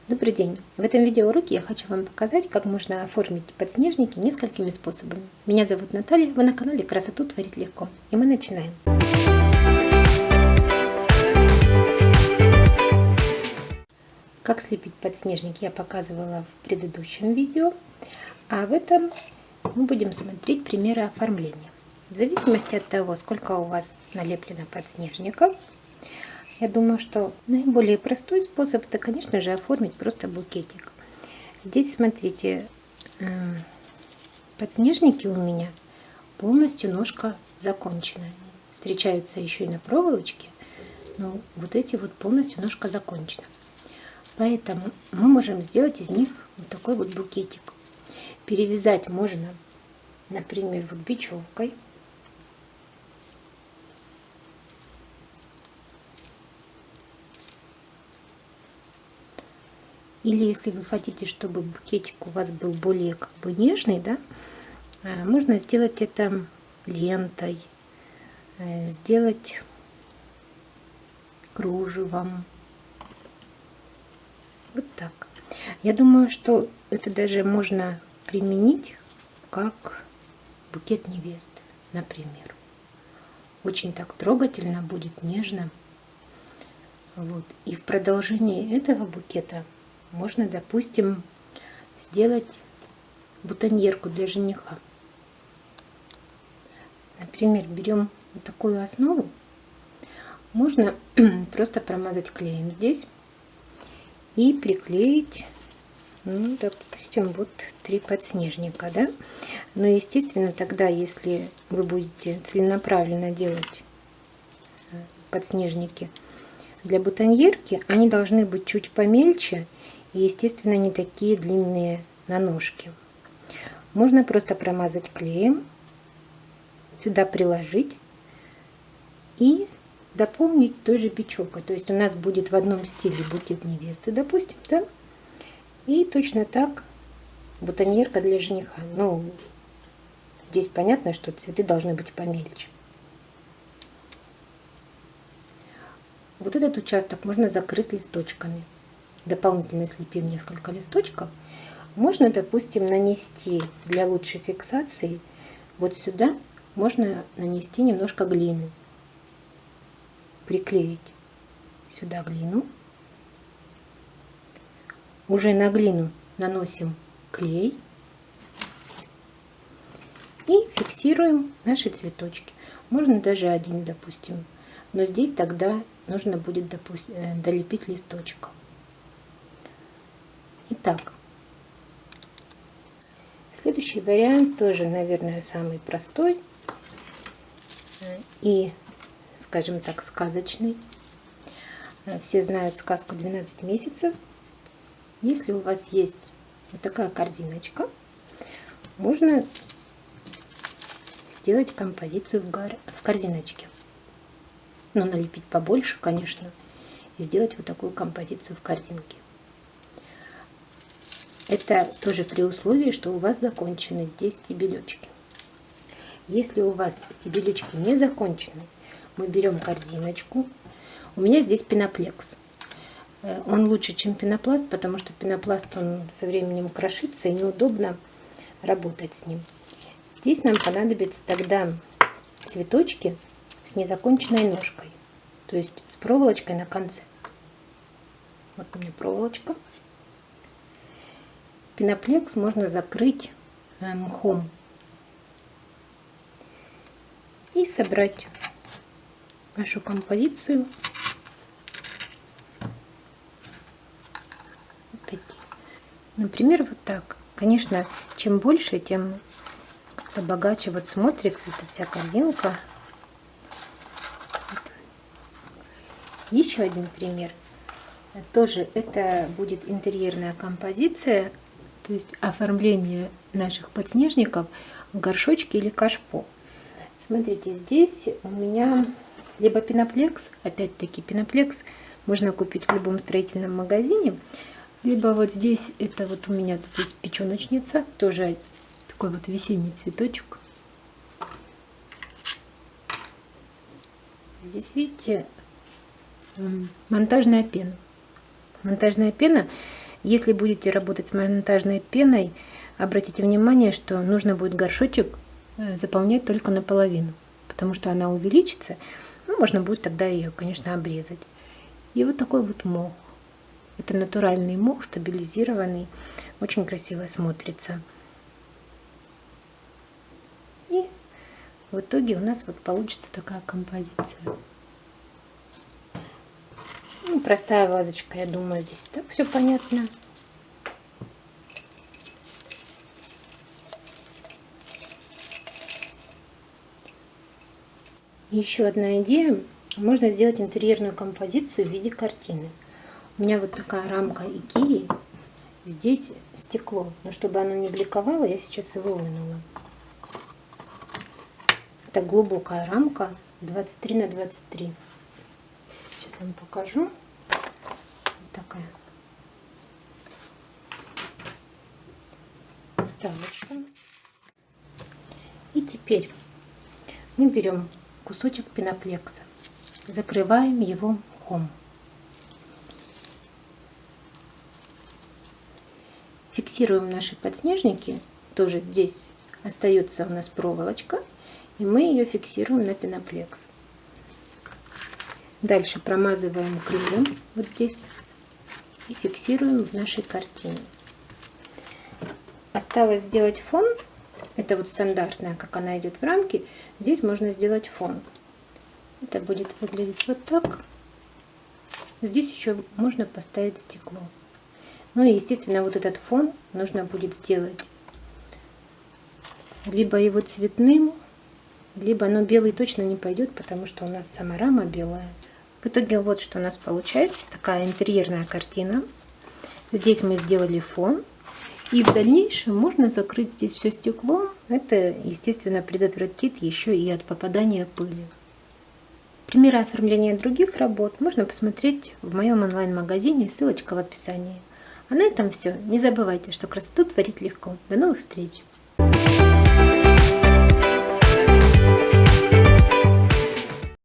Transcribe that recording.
Добрый день! В этом видеоуроке я хочу вам показать, как можно оформить подснежники несколькими способами. Меня зовут Наталья, вы на канале Красоту творить легко. И мы начинаем. Как слепить подснежник я показывала в предыдущем видео, а в этом мы будем смотреть примеры оформления. В зависимости от того, сколько у вас налеплено подснежников, я думаю, что наиболее простой способ — это, конечно же, оформить просто букетик. Здесь, смотрите, подснежники у меня полностью ножка закончена. Встречаются еще и на проволочке, но вот эти вот полностью ножка закончена. Поэтому мы можем сделать из них вот такой вот букетик. Перевязать можно, например, вот бечевкой. Или если вы хотите, чтобы букетик у вас был более нежный, да, можно сделать это лентой, сделать кружевом. Вот так. Я думаю, что это даже можно применить как букет невесты, например. Очень так трогательно будет, нежно. Вот. И в продолжении этого букета можно, допустим, сделать бутоньерку для жениха. Например, берем вот такую основу. Можно просто промазать клеем здесь и приклеить, ну, допустим, вот 3 подснежника, да? Но, естественно, тогда, если вы будете целенаправленно делать подснежники для бутоньерки, они должны быть чуть помельче и, естественно, не такие длинные на ножке. Можно просто промазать клеем, сюда приложить и дополнить той же бечевкой. То есть у нас будет в одном стиле букет невесты, допустим, да? И точно так бутоньерка для жениха. Ну, здесь понятно, что цветы должны быть помельче. Вот этот участок можно закрыть листочками. Дополнительно слепив несколько листочков, можно, допустим, нанести для лучшей фиксации вот сюда можно нанести немножко глины, приклеить сюда глину. Уже на глину наносим клей и фиксируем наши цветочки. Можно даже один, допустим, но здесь тогда нужно будет, допустим, долепить листочков. Итак, следующий вариант тоже, наверное, самый простой и, скажем так, сказочный. Все знают сказку «12 месяцев». Если у вас есть вот такая корзиночка, можно сделать композицию в корзиночке. Но налепить побольше, конечно, и сделать вот такую композицию в корзинке. Это тоже при условии, что у вас закончены здесь стебелечки. Если у вас стебелечки не закончены, мы берем корзиночку. У меня здесь пеноплекс. Он лучше, чем пенопласт, потому что пенопласт, он со временем крошится и неудобно работать с ним. Здесь нам понадобится тогда цветочки с незаконченной ножкой, то есть с проволочкой на конце. Вот у меня проволочка. Пеноплекс можно закрыть мхом и собрать нашу композицию. Вот такие. Например, вот так. Конечно, чем больше, тем как-то богаче вот смотрится эта вся корзинка. Еще один пример. Тоже это будет интерьерная композиция, то есть оформление наших подснежников в горшочке или кашпо. Смотрите, здесь у меня либо пеноплекс, опять-таки пеноплекс можно купить в любом строительном магазине, либо вот здесь, это вот у меня здесь печеночница, тоже такой вот весенний цветочек. Здесь, видите, монтажная пена. Монтажная пена Если будете работать с монтажной пеной, обратите внимание, что нужно будет горшочек заполнять только наполовину, потому что она увеличится, ну, можно будет тогда ее, конечно, обрезать. И вот такой вот мох. Это натуральный мох, стабилизированный, очень красиво смотрится. И в итоге у нас вот получится такая композиция. Ну, простая вазочка, я думаю, здесь так все понятно. Еще одна идея. Можно сделать интерьерную композицию в виде картины. У меня вот такая рамка Икеи. Здесь стекло. Но чтобы оно не бликовало, я сейчас его вынула. Это глубокая рамка 23 на 23. Сейчас вам покажу. Вот такая вставочка. И теперь мы берем кусочек пеноплекса, закрываем его мхом, фиксируем наши подснежники. Тоже здесь остается у нас проволочка, и мы ее фиксируем на пеноплекс. Дальше промазываем клеем вот здесь и фиксируем в нашей картине. Осталось сделать фон. Это вот стандартная, как она идет в рамке. Здесь можно сделать фон. Это будет выглядеть вот так. Здесь еще можно поставить стекло. Ну и, естественно, вот этот фон нужно будет сделать либо его цветным, либо, но белый точно не пойдет, потому что у нас сама рама белая. В итоге вот что у нас получается. Такая интерьерная картина. Здесь мы сделали фон. И в дальнейшем можно закрыть здесь все стеклом. Это, естественно, предотвратит еще и от попадания пыли. Примеры оформления других работ можно посмотреть в моем онлайн-магазине, ссылочка в описании. А на этом все. Не забывайте, что красоту творить легко. До новых встреч!